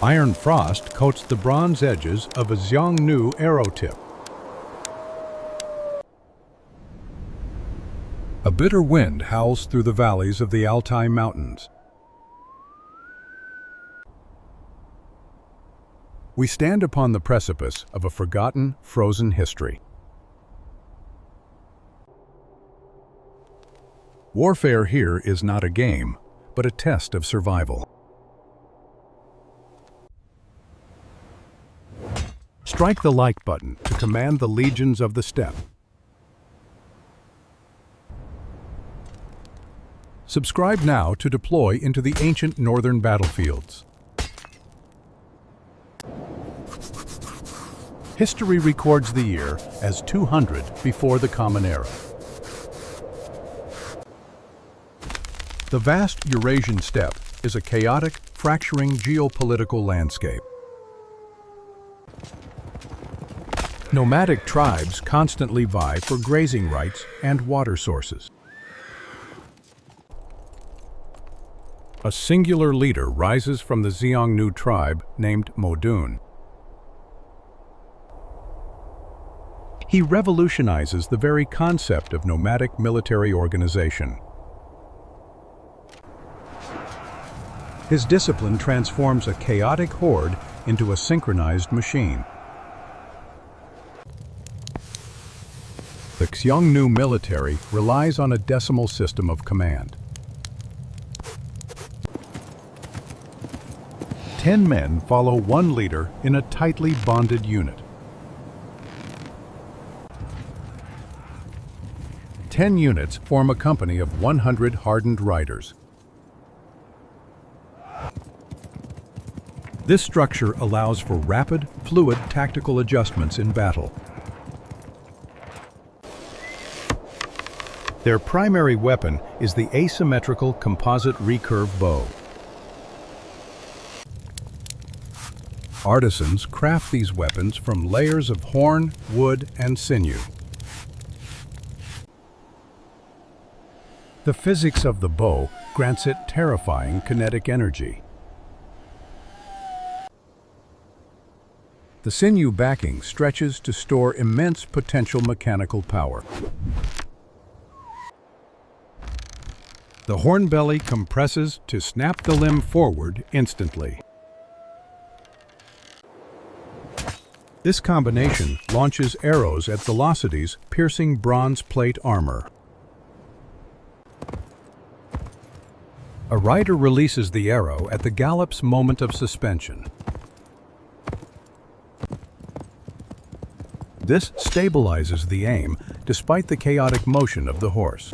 Iron frost coats the bronze edges of a Xiongnu arrow tip. A bitter wind howls through the valleys of the Altai Mountains. We stand upon the precipice of a forgotten, frozen history. Warfare here is not a game, but a test of survival. Strike the like button to command the legions of the steppe. Subscribe now to deploy into the ancient northern battlefields. History records the year as 200 before the Common Era. The vast Eurasian steppe is a chaotic, fracturing geopolitical landscape. Nomadic tribes constantly vie for grazing rights and water sources. A singular leader rises from the Xiongnu tribe named Modun. He revolutionizes the very concept of nomadic military organization. His discipline transforms a chaotic horde into a synchronized machine. The Xiongnu military relies on a decimal system of command. 10 men follow one leader in a tightly bonded unit. 10 units form a company of 100 hardened riders. This structure allows for rapid, fluid tactical adjustments in battle. Their primary weapon is the asymmetrical composite recurve bow. Artisans craft these weapons from layers of horn, wood, and sinew. The physics of the bow grants it terrifying kinetic energy. The sinew backing stretches to store immense potential mechanical power. The horn belly compresses to snap the limb forward instantly. This combination launches arrows at velocities piercing bronze plate armor. A rider releases the arrow at the gallop's moment of suspension. This stabilizes the aim despite the chaotic motion of the horse.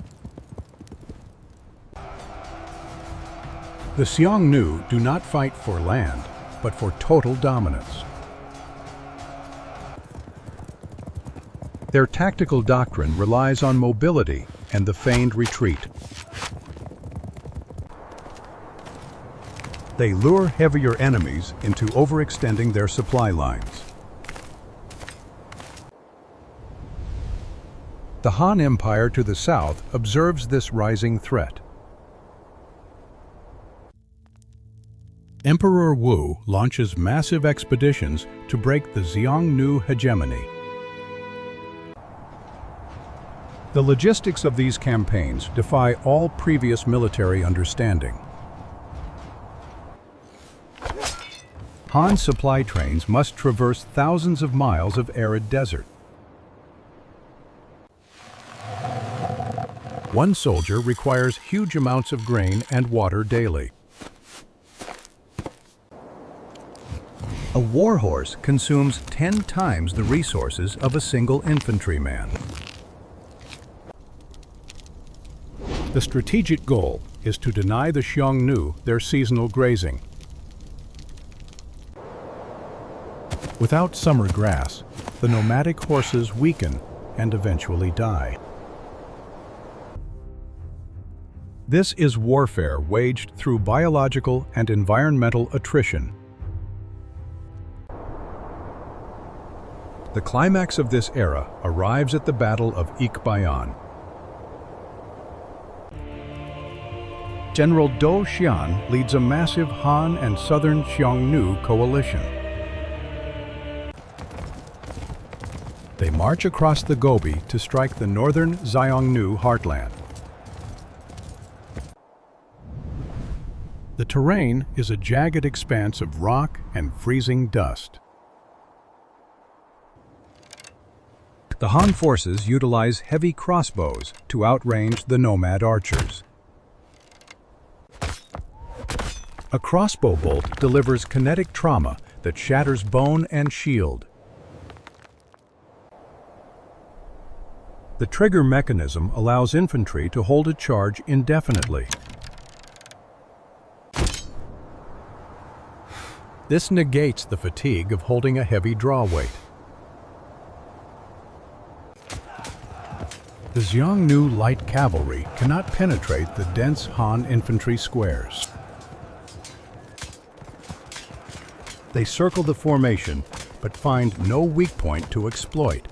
The Xiongnu do not fight for land, but for total dominance. Their tactical doctrine relies on mobility and the feigned retreat. They lure heavier enemies into overextending their supply lines. The Han Empire to the south observes this rising threat. Emperor Wu launches massive expeditions to break the Xiongnu hegemony. The logistics of these campaigns defy all previous military understanding. Han supply trains must traverse thousands of miles of arid desert. One soldier requires huge amounts of grain and water daily. A war horse consumes 10 times the resources of a single infantryman. The strategic goal is to deny the Xiongnu their seasonal grazing. Without summer grass, the nomadic horses weaken and eventually die. This is warfare waged through biological and environmental attrition. The climax of this era arrives at the Battle of Ikbayan. General Do Xian leads a massive Han and southern Xiongnu coalition. They march across the Gobi to strike the northern Xiongnu heartland. The terrain is a jagged expanse of rock and freezing dust. The Han forces utilize heavy crossbows to outrange the nomad archers. A crossbow bolt delivers kinetic trauma that shatters bone and shield. The trigger mechanism allows infantry to hold a charge indefinitely. This negates the fatigue of holding a heavy draw weight. The Xiongnu light cavalry cannot penetrate the dense Han infantry squares. They circle the formation, but find no weak point to exploit.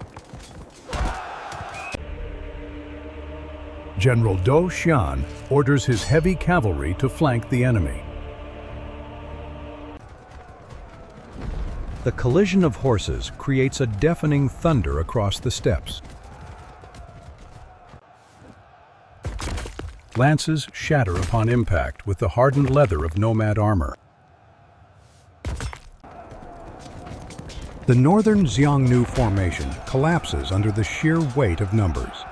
General Do Xian orders his heavy cavalry to flank the enemy. The collision of horses creates a deafening thunder across the steppes. Lances shatter upon impact with the hardened leather of nomad armor. The northern Xiongnu formation collapses under the sheer weight of numbers.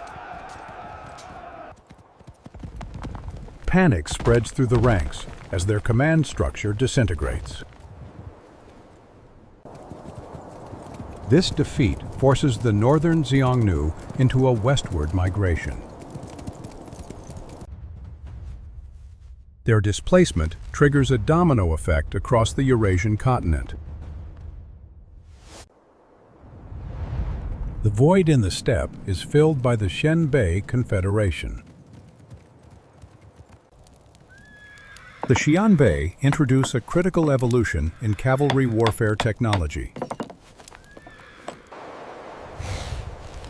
Panic spreads through the ranks as their command structure disintegrates. This defeat forces the northern Xiongnu into a westward migration. Their displacement triggers a domino effect across the Eurasian continent. The void in the steppe is filled by the Xianbei Confederation. The Xianbei introduce a critical evolution in cavalry warfare technology.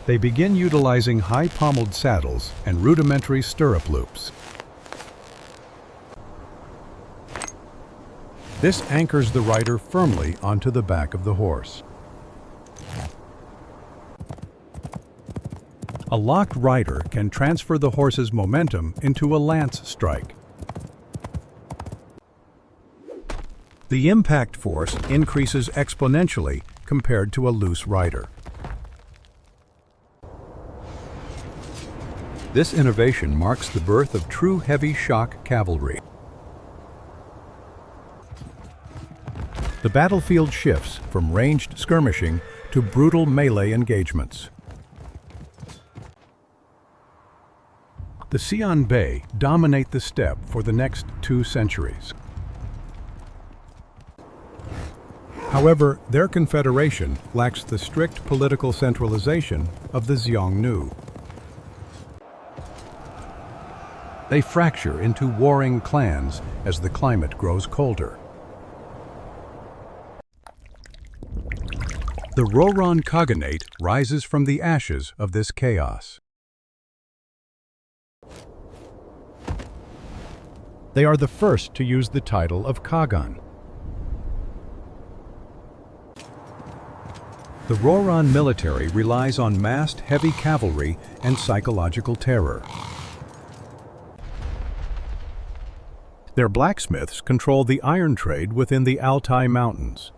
They begin utilizing high-pommeled saddles and rudimentary stirrup loops. This anchors the rider firmly onto the back of the horse. A locked rider can transfer the horse's momentum into a lance strike. The impact force increases exponentially compared to a loose rider. This innovation marks the birth of true heavy shock cavalry. The battlefield shifts from ranged skirmishing to brutal melee engagements. The Xianbei dominate the steppe for the next 2 centuries. However, their confederation lacks the strict political centralization of the Xiongnu. They fracture into warring clans as the climate grows colder. The Rouran Khaganate rises from the ashes of this chaos. They are the first to use the title of Khagan. The Rouran military relies on massed heavy cavalry and psychological terror. Their blacksmiths control the iron trade within the Altai Mountains.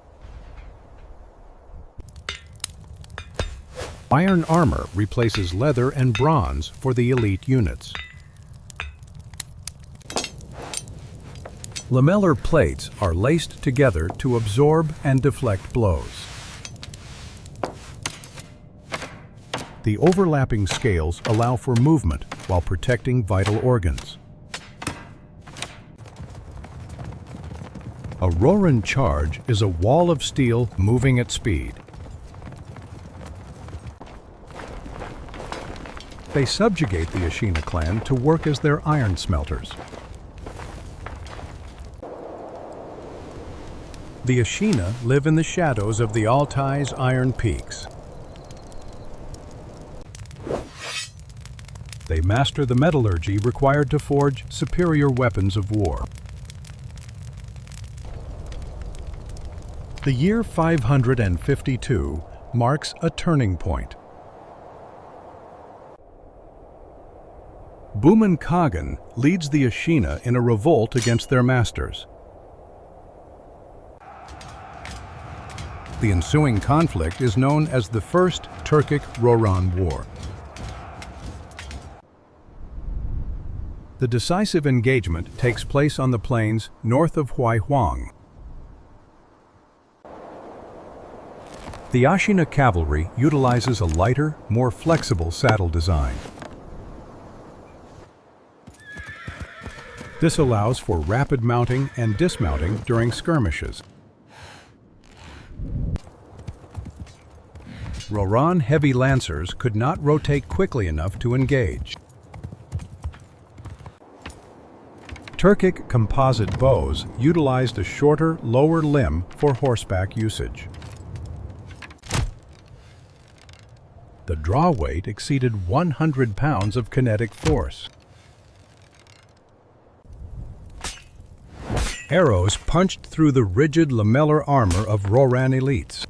Iron armor replaces leather and bronze for the elite units. Lamellar plates are laced together to absorb and deflect blows. The overlapping scales allow for movement while protecting vital organs. A Rouran charge is a wall of steel moving at speed. They subjugate the Ashina clan to work as their iron smelters. The Ashina live in the shadows of the Altai's iron peaks. They master the metallurgy required to forge superior weapons of war. The year 552 marks a turning point. Rouran Khaganate leads the Ashina in a revolt against their masters. The ensuing conflict is known as the First Turkic-Rouran War. The decisive engagement takes place on the plains north of Huaihuang. The Ashina cavalry utilizes a lighter, more flexible saddle design. This allows for rapid mounting and dismounting during skirmishes. Rouran heavy lancers could not rotate quickly enough to engage. Turkic composite bows utilized a shorter, lower limb for horseback usage. The draw weight exceeded 100 pounds of kinetic force. Arrows punched through the rigid lamellar armor of Rouran elites.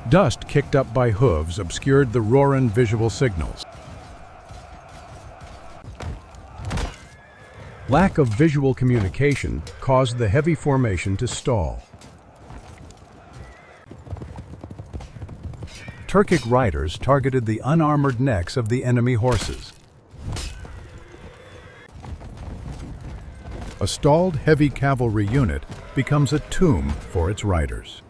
Dust kicked up by hooves obscured the Rouran visual signals. Lack of visual communication caused the heavy formation to stall. Turkic riders targeted the unarmored necks of the enemy horses. A stalled heavy cavalry unit becomes a tomb for its riders.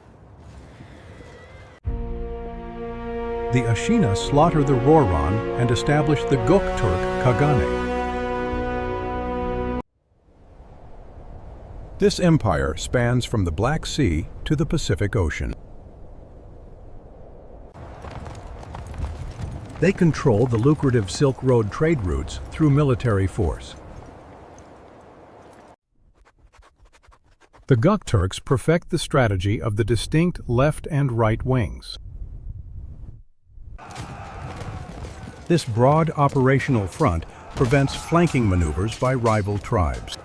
The Ashina slaughter the Rouran and establish the Turkic Khaganate. This empire spans from the Black Sea to the Pacific Ocean. They control the lucrative Silk Road trade routes through military force. The Turks perfect the strategy of the distinct left and right wings. This broad operational front prevents flanking maneuvers by rival tribes.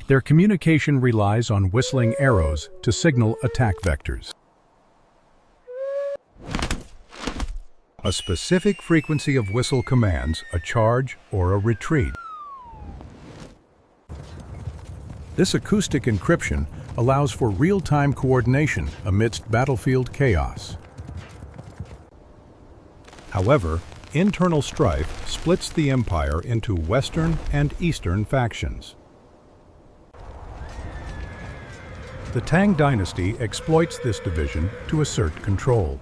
Their communication relies on whistling arrows to signal attack vectors. A specific frequency of whistle commands a charge or a retreat. This acoustic encryption allows for real-time coordination amidst battlefield chaos. However, internal strife splits the empire into Western and Eastern factions. The Tang Dynasty exploits this division to assert control.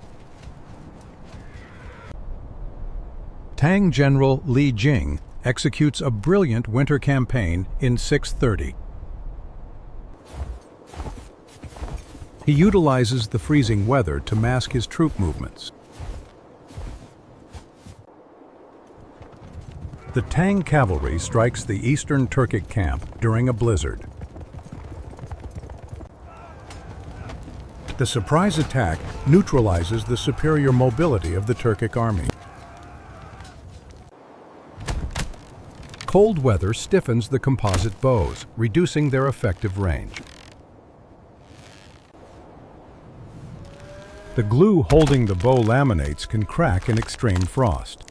Tang General Li Jing executes a brilliant winter campaign in 630. He utilizes the freezing weather to mask his troop movements. The Tang cavalry strikes the eastern Turkic camp during a blizzard. The surprise attack neutralizes the superior mobility of the Turkic army. Cold weather stiffens the composite bows, reducing their effective range. The glue holding the bow laminates can crack in extreme frost.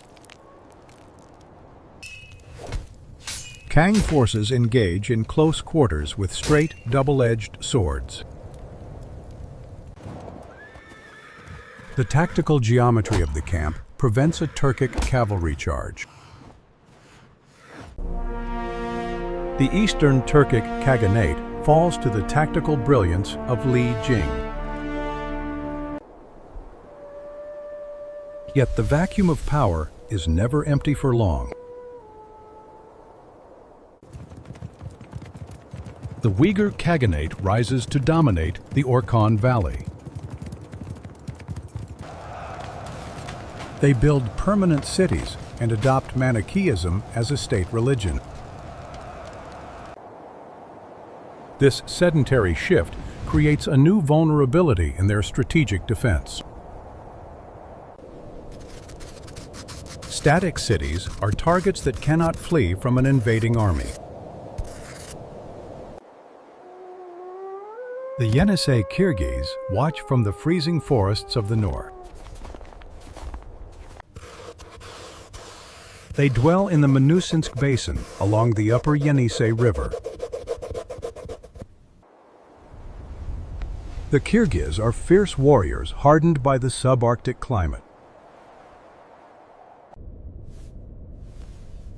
Kang forces engage in close quarters with straight, double-edged swords. The tactical geometry of the camp prevents a Turkic cavalry charge. The Eastern Turkic Khaganate falls to the tactical brilliance of Li Jing. Yet the vacuum of power is never empty for long. The Uyghur Khaganate rises to dominate the Orkhon Valley. They build permanent cities and adopt Manichaeism as a state religion. This sedentary shift creates a new vulnerability in their strategic defense. Static cities are targets that cannot flee from an invading army. The Yenisei Kyrgyz watch from the freezing forests of the north. They dwell in the Minusinsk Basin along the upper Yenisei River. The Kyrgyz are fierce warriors hardened by the subarctic climate.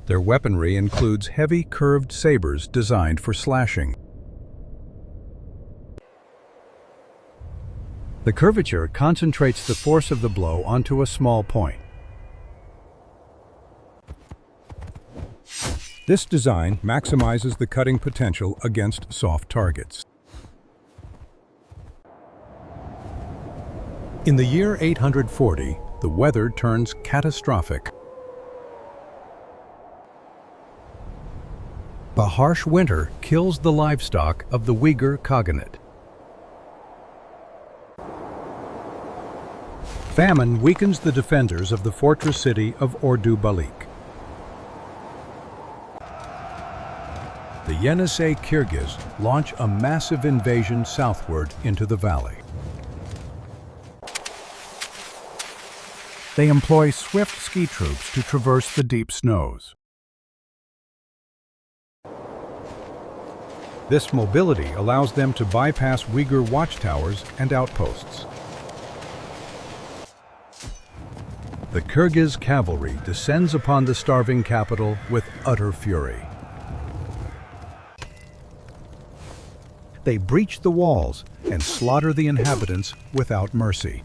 Their weaponry includes heavy curved sabers designed for slashing. The curvature concentrates the force of the blow onto a small point. This design maximizes the cutting potential against soft targets. In the year 840, the weather turns catastrophic. A harsh winter kills the livestock of the Rouran Khaganate. Famine weakens the defenders of the fortress city of Ordu Balik. The Yenisei Kyrgyz launch a massive invasion southward into the valley. They employ swift ski troops to traverse the deep snows. This mobility allows them to bypass Uyghur watchtowers and outposts. The Kyrgyz cavalry descends upon the starving capital with utter fury. They breach the walls and slaughter the inhabitants without mercy.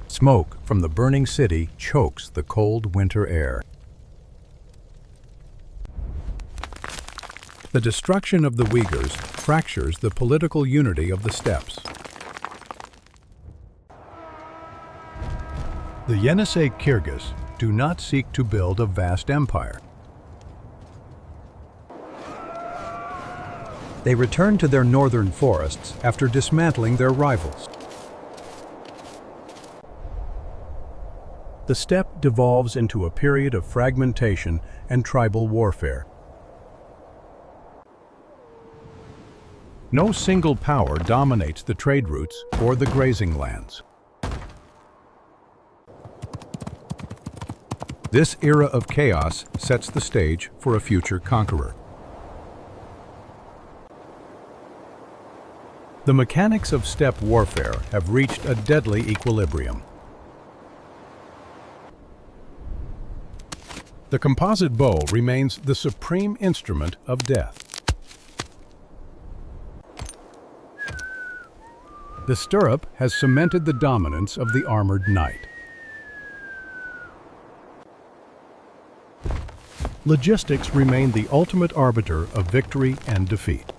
Smoke from the burning city chokes the cold winter air. The destruction of the Uyghurs fractures the political unity of the steppes. The Yenisei Kyrgyz do not seek to build a vast empire. They return to their northern forests after dismantling their rivals. The steppe devolves into a period of fragmentation and tribal warfare. No single power dominates the trade routes or the grazing lands. This era of chaos sets the stage for a future conqueror. The mechanics of steppe warfare have reached a deadly equilibrium. The composite bow remains the supreme instrument of death. The stirrup has cemented the dominance of the armored knight. Logistics remain the ultimate arbiter of victory and defeat.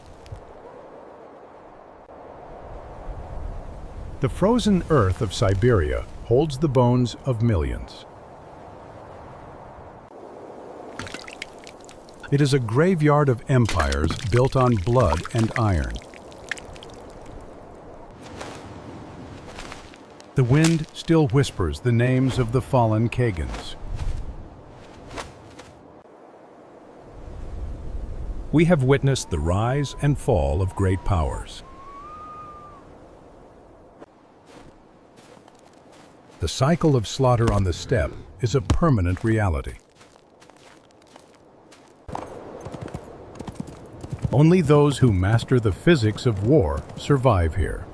The frozen earth of Siberia holds the bones of millions. It is a graveyard of empires built on blood and iron. The wind still whispers the names of the fallen Khagans. We have witnessed the rise and fall of great powers. The cycle of slaughter on the steppe is a permanent reality. Only those who master the physics of war survive here.